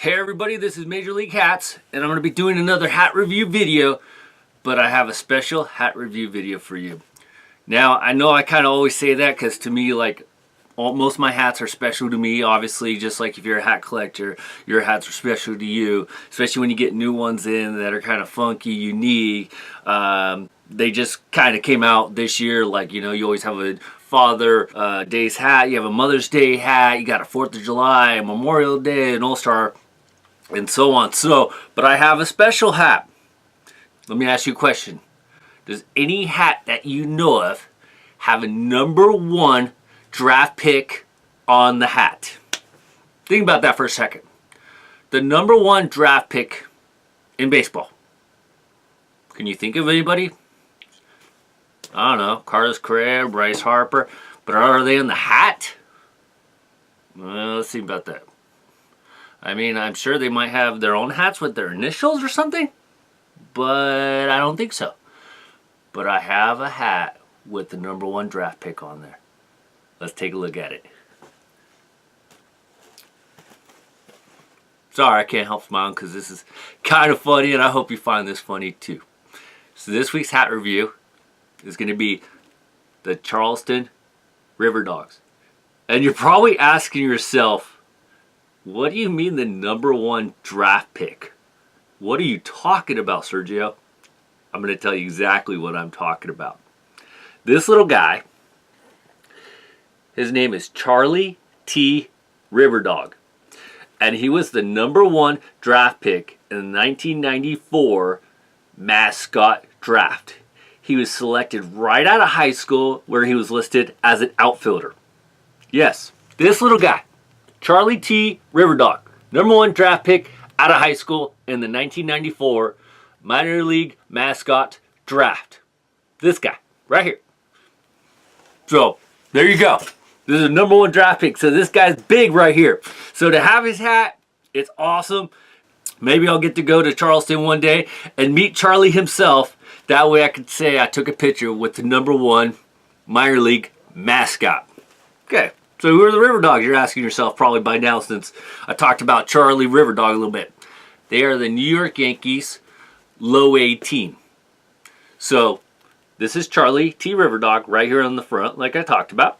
Hey everybody, this is Major League Hats, and I'm going to be doing another hat review video, but I have a special hat review video for you. Now, I know I kind of always say that because to me, like, most of my hats are special to me. Obviously, just like if you're a hat collector, your hats are special to you, especially when you get new ones in that are kind of funky, unique. They just kind of came out this year, like, you know, you always have a Father Day's hat, you have a Mother's Day hat, you got a 4th of July, a Memorial Day, an All-Star, and so on. But I have a special hat. Let me ask you a question. Does any hat that you know of have a #1 draft pick on the hat? Think about that for a second. The #1 draft pick in baseball. Can you think of anybody? I don't know, Carlos Correa, Bryce Harper, but are they in the hat? Well, let's see about that. I mean, I'm sure they might have their own hats with their initials or something, but I don't think so. But I have a hat with the #1 draft pick on there. Let's take a look at it. Sorry, I can't help smiling because this is kind of funny, and I hope you find this funny too. So this week's hat review is going to be the Charleston Riverdogs. And you're probably asking yourself, what do you mean the #1 draft pick? What are you talking about, Sergio? I'm going to tell you exactly what I'm talking about. This little guy, his name is Charlie T. Riverdog. And he was the #1 draft pick in the 1994 mascot draft. He was selected right out of high school where he was listed as an outfielder. Yes, this little guy, Charlie T. Riverdog, #1 draft pick out of high school in the 1994 minor league mascot draft. This guy, right here. So, there you go. This is a #1 draft pick, so this guy's big right here. So to have his hat, it's awesome. Maybe I'll get to go to Charleston one day and meet Charlie himself. That way I could say I took a picture with the #1 minor league mascot. Okay, so who are the Riverdogs? You're asking yourself probably by now since I talked about Charlie Riverdog a little bit. They are the New York Yankees low A team. So this is Charlie T. Riverdog right here on the front, like I talked about.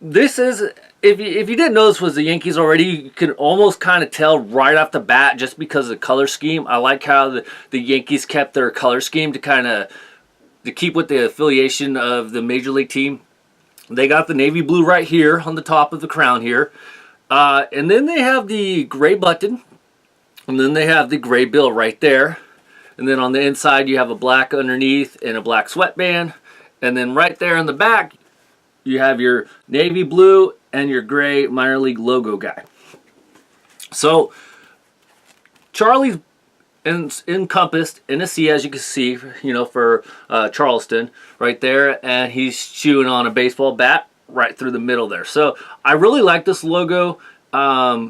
This is, if you didn't know this was the Yankees already, you can almost kind of tell right off the bat just because of the color scheme. I like how the Yankees kept their color scheme to keep with the affiliation of the Major League team. They got the navy blue right here on the top of the crown here. And then they have the gray button. And then they have the gray bill right there. And then on the inside you have a black underneath and a black sweatband. And then right there in the back you have your navy blue and your gray minor league logo guy. So Charlie's encompassed in a C, as you can see, you know, for Charleston right there, and he's chewing on a baseball bat right through the middle there. So I really like this logo.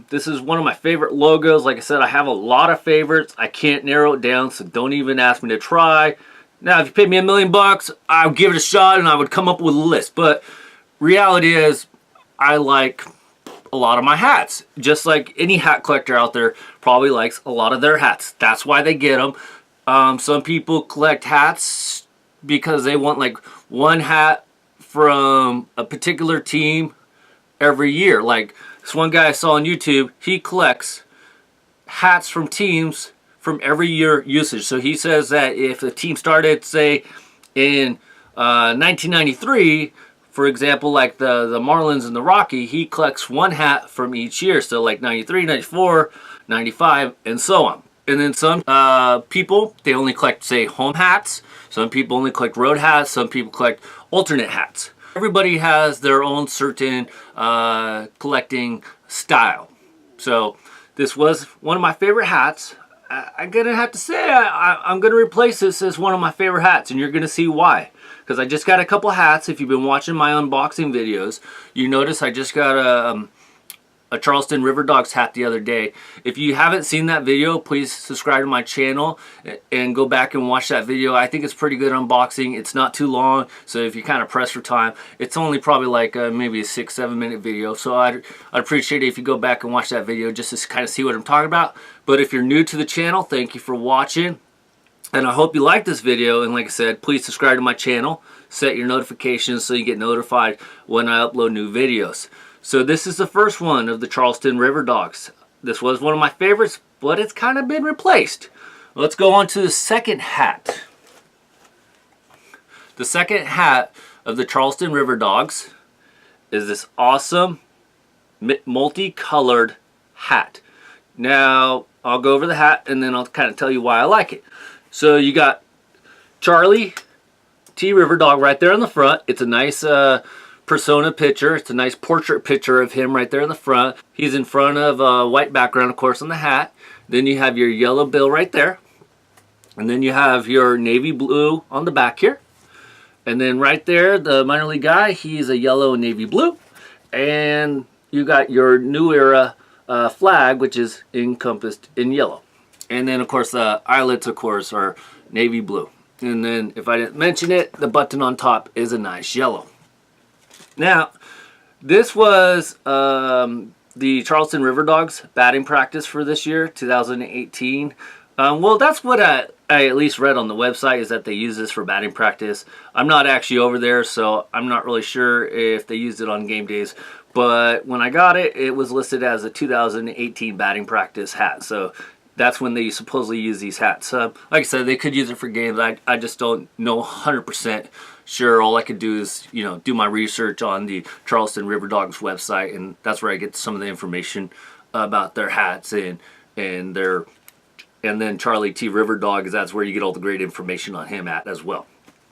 This is one of my favorite logos. Like I said, I have a lot of favorites. I can't narrow it down, so don't even ask me to try. Now, if you paid me $1 million, I would give it a shot and I would come up with a list. But reality is, I like a lot of my hats. Just like any hat collector out there probably likes a lot of their hats. That's why they get them. Some people collect hats because they want like one hat from a particular team every year. Like this one guy I saw on YouTube, he collects hats from teams from every year usage. So he says that if the team started, say, in 1993, for example, like the Marlins and the Rocky, he collects one hat from each year. So like 93, 94, 95, and so on. And then some people, they only collect, say, home hats. Some people only collect road hats. Some people collect alternate hats. Everybody has their own certain collecting style. So this was one of my favorite hats. I'm going to have to say I'm going to replace this as one of my favorite hats, and you're going to see why. Because I just got a couple hats. If you've been watching my unboxing videos, you notice I just got a Charleston Riverdogs hat the other day. If you haven't seen that video, please subscribe to my channel and go back and watch that video. I think it's pretty good unboxing. It's not too long, so if you kind of press for time, it's only probably like maybe a 6-7 minute video. So I'd appreciate it if you go back and watch that video just to kind of see what I'm talking about. But if you're new to the channel, thank you for watching. And I hope you like this video, and like I said, please subscribe to my channel, set your notifications so you get notified when I upload new videos. So this is the first one of the Charleston Riverdogs. This was one of my favorites, but it's kind of been replaced. Let's go on to the second hat. The second hat of the Charleston Riverdogs is this awesome multicolored hat. Now, I'll go over the hat and then I'll kind of tell you why I like it. So you got Charlie T. Riverdog right there in the front. It's a nice persona picture. It's a nice portrait picture of him right there in the front. He's in front of a white background, of course, on the hat. Then you have your yellow bill right there. And then you have your navy blue on the back here. And then right there, the minor league guy, he's a yellow and navy blue. And you got your new era flag, which is encompassed in yellow. And then, of course, the eyelets, of course, are navy blue. And then, if I didn't mention it, the button on top is a nice yellow. Now, this was the Charleston Riverdogs batting practice for this year, 2018. Well, that's what I at least read on the website, is that they use this for batting practice. I'm not actually over there, so I'm not really sure if they used it on game days. But when I got it, it was listed as a 2018 batting practice hat. So that's when they supposedly use these hats. Like I said, they could use it for games. I just don't know 100% sure. All I could do is, you know, do my research on the Charleston Riverdogs website, and that's where I get some of the information about their hats and then Charlie T. Riverdog, that's where you get all the great information on him at as well.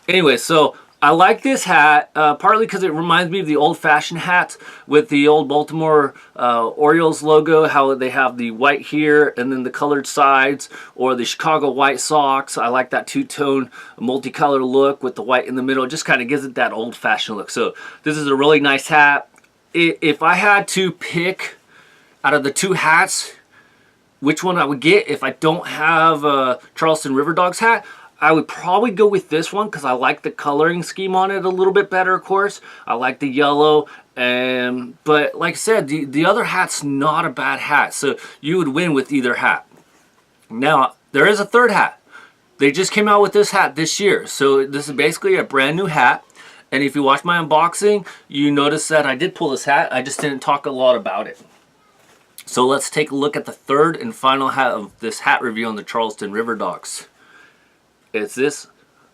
Anyway, so I like this hat partly because it reminds me of the old-fashioned hats with the old Baltimore Orioles logo, how they have the white here and then the colored sides, or the Chicago White Sox. I like that two-tone multicolor look with the white in the middle. It just kind of gives it that old-fashioned look. So this is a really nice hat. If I had to pick out of the two hats which one I would get if I don't have a Charleston Riverdogs hat, I would probably go with this one because I like the coloring scheme on it a little bit better, of course. I like the yellow, but like I said, the other hat's not a bad hat, so you would win with either hat. Now, there is a third hat. They just came out with this hat this year, so this is basically a brand new hat. And if you watch my unboxing, you notice that I did pull this hat. I just didn't talk a lot about it. So let's take a look at the third and final hat of this hat review on the Charleston Riverdogs. It's this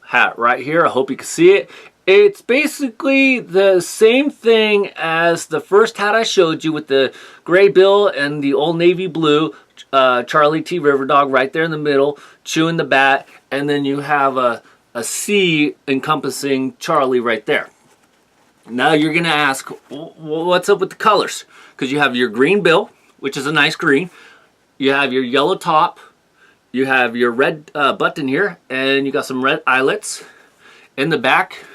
hat right here. I hope you can see it. It's basically the same thing as the first hat I showed you with the gray bill and the old navy blue Charlie T. Riverdog right there in the middle, chewing the bat, and then you have a C encompassing Charlie right there. Now you're going to ask, what's up with the colors? Because you have your green bill, which is a nice green. You have your yellow top. You have your red button here, and you got some red eyelets. In the back,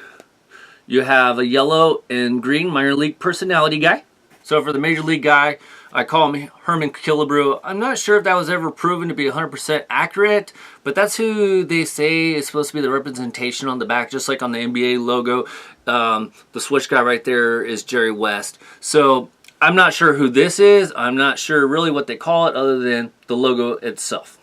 you have a yellow and green minor league personality guy. So for the major league guy, I call him Herman Killebrew. I'm not sure if that was ever proven to be 100% accurate, but that's who they say is supposed to be the representation on the back, just like on the NBA logo. The switch guy right there is Jerry West. So I'm not sure who this is. I'm not sure really what they call it other than the logo itself.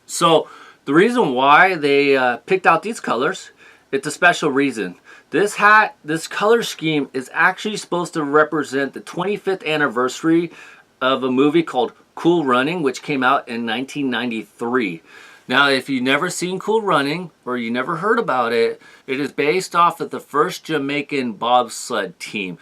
So the reason why they picked out these colors, it's a special reason. This hat, this color scheme is actually supposed to represent the 25th anniversary of a movie called Cool Running, which came out in 1993. Now, if you've never seen Cool Running or you never heard about it, it is based off of the first Jamaican bobsled team.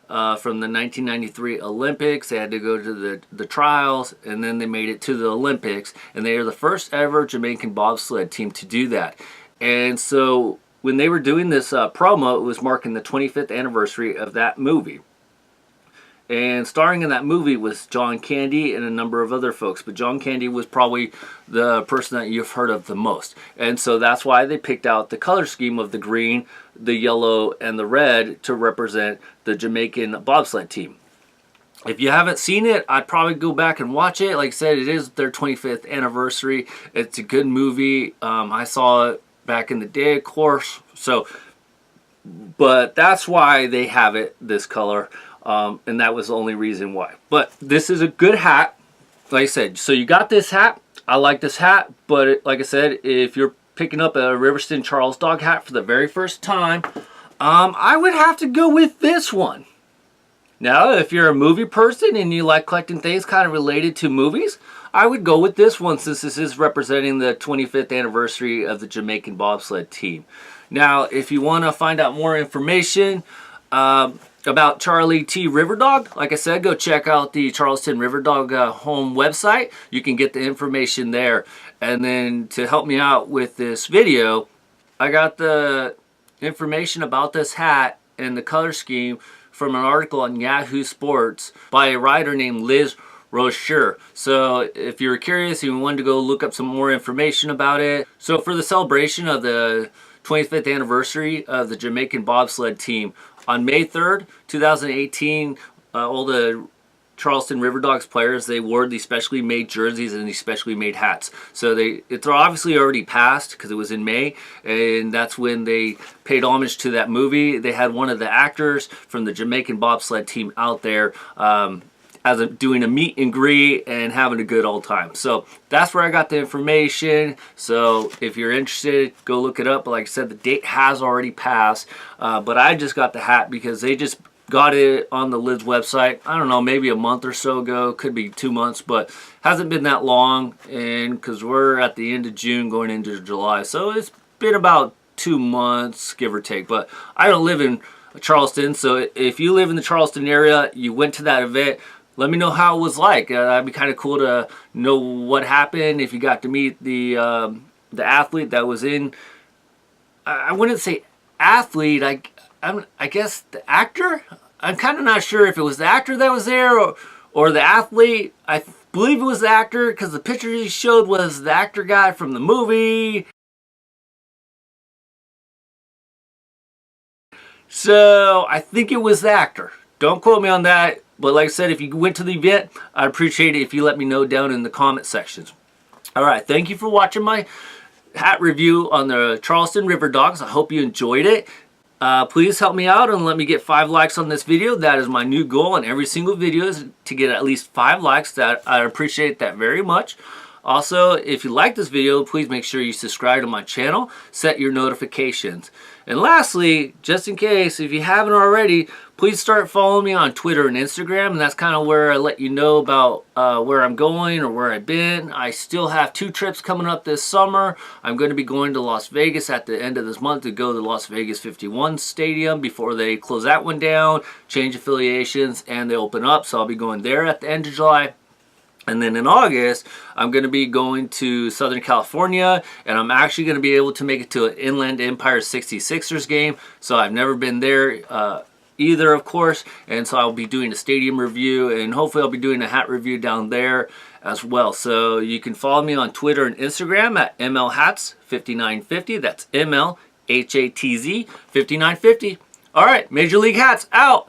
From the 1993 Olympics. They had to go to the trials, and then they made it to the Olympics, and they are the first ever Jamaican bobsled team to do that. And so when they were doing this promo, it was marking the 25th anniversary of that movie. And starring in that movie was John Candy and a number of other folks. But John Candy was probably the person that you've heard of the most. And so that's why they picked out the color scheme of the green, the yellow, and the red to represent the Jamaican bobsled team. If you haven't seen it, I'd probably go back and watch it. Like I said, it is their 25th anniversary. It's a good movie. I saw it back in the day, of course. So, but that's why they have it this color. And that was the only reason why. But this is a good hat. Like I said, so you got this hat. I like this hat. But like I said, if you're picking up a Riverston Charlesdog hat for the very first time, I would have to go with this one. Now, if you're a movie person and you like collecting things kind of related to movies, I would go with this one since this is representing the 25th anniversary of the Jamaican bobsled team. Now, if you want to find out more information about Charlie T. Riverdog, like I said, go check out the Charleston Riverdog home website. You can get the information there. And then to help me out with this video, I got the information about this hat and the color scheme from an article on Yahoo Sports by a writer named Liz Rocher. So if you're curious and you wanted to go look up some more information about it. So for the celebration of the 25th anniversary of the Jamaican bobsled team, on May 3rd, 2018, all the Charleston Riverdogs players, they wore these specially made jerseys and these specially made hats. So it's obviously already passed because it was in May, and that's when they paid homage to that movie. They had one of the actors from the Jamaican bobsled team out there doing a meet and greet and having a good old time. So that's where I got the information. So if you're interested, go look it up. But like I said, the date has already passed, but I just got the hat because they just got it on the Lids website, I don't know, maybe a month or so ago, could be 2 months, but hasn't been that long, and because we're at the end of June going into July, so it's been about 2 months, give or take. But I don't live in Charleston, so if you live in the Charleston area, you went to that event, let me know how it was like. That'd be kind of cool to know what happened, if you got to meet the athlete that was in, I wouldn't say athlete, I guess the actor? I'm kind of not sure if it was the actor that was there or the athlete. I believe it was the actor because the picture he showed was the actor guy from the movie. So I think it was the actor. Don't quote me on that. But like I said, if you went to the event, I'd appreciate it if you let me know down in the comment sections. All right, thank you for watching my hat review on the Charleston Riverdogs. I hope you enjoyed it. Please help me out and let me get 5 likes on this video. That is my new goal on every single video, is to get at least 5 likes. I appreciate that very much. Also, if you like this video, please make sure you subscribe to my channel, set your notifications. And lastly, just in case, if you haven't already, please start following me on Twitter and Instagram, and that's kind of where I let you know about where I'm going or where I've been. I still have 2 trips coming up this summer. I'm going to be going to Las Vegas at the end of this month to go to the Las Vegas 51 Stadium before they close that one down, change affiliations, and they open up. So I'll be going there at the end of July. And then in August, I'm going to be going to Southern California, and I'm actually going to be able to make it to an Inland Empire 66ers game. So I've never been there either, of course, and so I'll be doing a stadium review, and hopefully I'll be doing a hat review down there as well. So you can follow me on Twitter and Instagram at MLHats5950. That's MLHATZ 5950. All right, Major League Hats out.